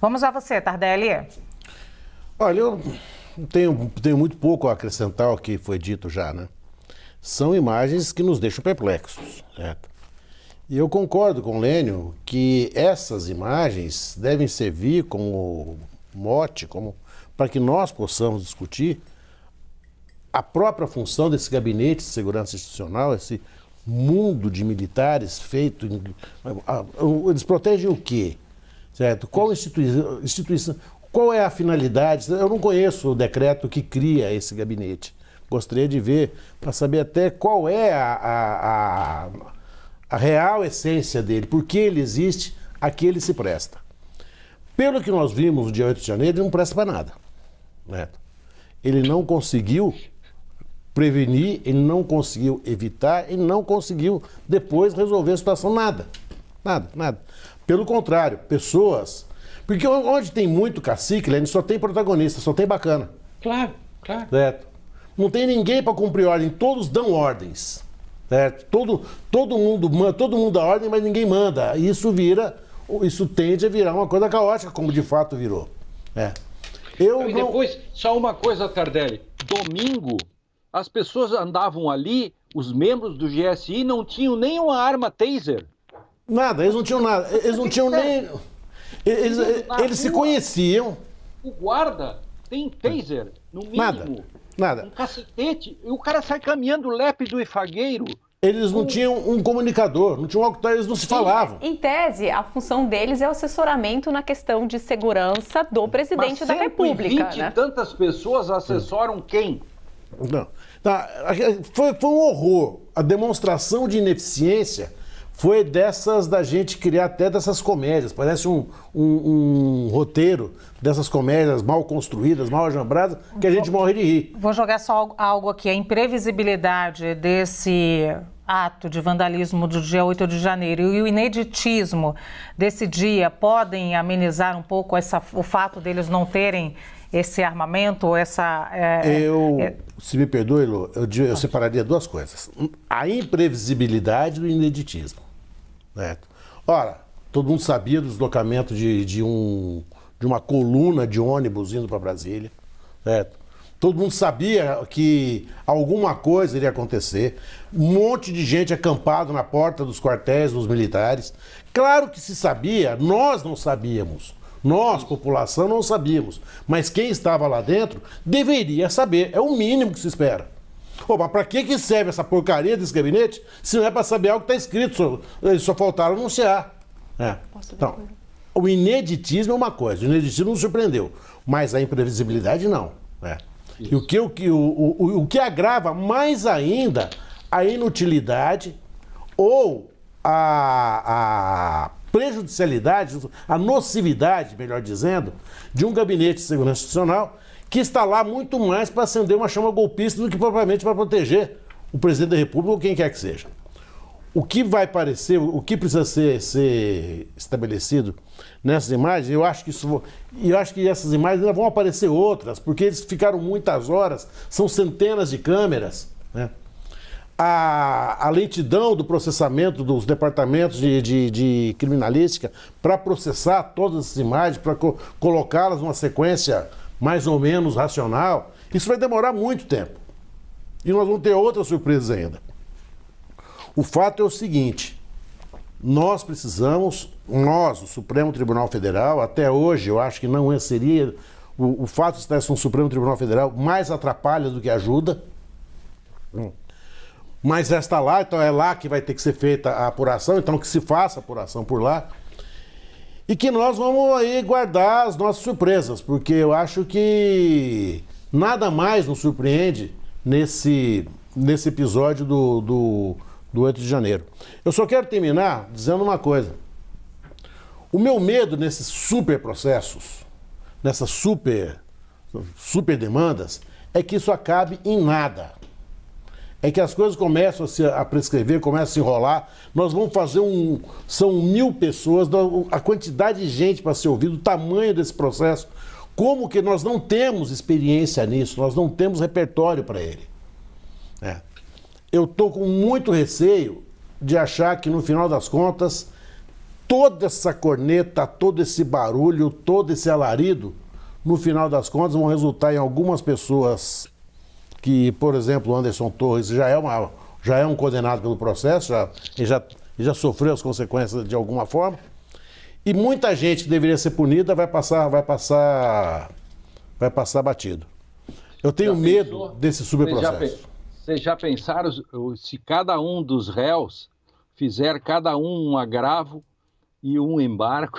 Vamos a você, Tardelli. Olha, eu tenho muito pouco a acrescentar ao que foi dito já, né? São imagens que nos deixam perplexos, certo? E eu concordo com o Lênio que essas imagens devem servir como mote, para que nós possamos discutir a própria função desse gabinete de segurança institucional, esse mundo de militares feito... Eles protegem o quê? Certo? Qual instituição... Qual é a finalidade? Eu não conheço o decreto que cria esse gabinete. Gostaria de ver, para saber até qual é a real essência dele, por que ele existe, a que ele se presta. Pelo que nós vimos no dia 8 de janeiro, ele não presta para nada. Né? Ele não conseguiu prevenir, ele não conseguiu evitar, ele não conseguiu depois resolver a situação, nada. Nada. Pelo contrário, pessoas... Porque onde tem muito cacique, Lênin, só tem protagonista, só tem bacana. Claro. Certo? Não tem ninguém para cumprir ordem, todos dão ordens. Certo? Todo mundo dá ordem, mas ninguém manda. Isso tende a virar uma coisa caótica, como de fato virou. E depois, só uma coisa, Tardelli. Domingo, as pessoas andavam ali, os membros do GSI não tinham nem uma arma taser. Nada, eles não tinham nada. Eles não tinham nem... Eles se conheciam. O guarda tem taser, no mínimo. Nada. Um cacetete. E o cara sai caminhando lépido e fagueiro. Eles não tinham um comunicador, não tinham walkie-talkie, eles não se falavam. Em tese, a função deles é o assessoramento na questão de segurança do presidente da República. Mas 120 e tantas pessoas assessoram quem? Não. Foi um horror. A demonstração de ineficiência foi da gente criar até dessas comédias. Parece um roteiro dessas comédias mal construídas, mal ajambradas, que a gente morre de rir. Vou jogar só algo aqui. A imprevisibilidade desse ato de vandalismo do dia 8 de janeiro e o ineditismo desse dia podem amenizar um pouco o fato deles não terem esse armamento, se me perdoe, Lu, eu separaria duas coisas. A imprevisibilidade do ineditismo. Certo? Ora, todo mundo sabia do deslocamento de uma coluna de ônibus indo para Brasília. Certo? Todo mundo sabia que alguma coisa iria acontecer. Um monte de gente acampado na porta dos quartéis dos militares. Claro que se sabia, nós não sabíamos. Nós, população, não sabíamos. Mas quem estava lá dentro deveria saber. É o mínimo que se espera. Mas para que serve essa porcaria desse gabinete se não é para saber algo que está escrito? Eles só faltaram anunciar. Então, o ineditismo é uma coisa. O ineditismo nos surpreendeu. Mas a imprevisibilidade não. E o que agrava mais ainda a inutilidade ou a prejudicialidade, a nocividade, melhor dizendo, de um gabinete de segurança institucional que está lá muito mais para acender uma chama golpista do que propriamente para proteger o presidente da República ou quem quer que seja. O que vai parecer, o que precisa ser estabelecido nessas imagens, eu acho que essas imagens ainda vão aparecer outras, porque eles ficaram muitas horas, são centenas de câmeras, né? A lentidão do processamento dos departamentos de criminalística para processar todas essas imagens, para colocá-las numa sequência mais ou menos racional, isso vai demorar muito tempo. E nós vamos ter outras surpresas ainda. O fato é o seguinte, nós, o Supremo Tribunal Federal, até hoje eu acho que não seria, o fato de estar no Supremo Tribunal Federal mais atrapalha do que ajuda, mas já está lá, então é lá que vai ter que ser feita a apuração, então que se faça a apuração por lá. E que nós vamos aí guardar as nossas surpresas, porque eu acho que nada mais nos surpreende nesse episódio do 8 de janeiro. Eu só quero terminar dizendo uma coisa. O meu medo nesses super processos, nessas super demandas, é que isso acabe em nada. É que as coisas começam a prescrever, começam a se enrolar. Nós vamos fazer são 1000 pessoas, a quantidade de gente para ser ouvido, o tamanho desse processo. Como que nós não temos experiência nisso, nós não temos repertório para ele. Eu estou com muito receio de achar que, no final das contas, toda essa corneta, todo esse barulho, todo esse alarido, no final das contas, vão resultar em algumas pessoas que, por exemplo, o Anderson Torres já é um condenado pelo processo, já sofreu as consequências de alguma forma, e muita gente que deveria ser punida vai passar batido. Eu tenho medo desse subprocesso. Vocês já pensaram se cada um dos réus fizer cada um agravo e um embargo?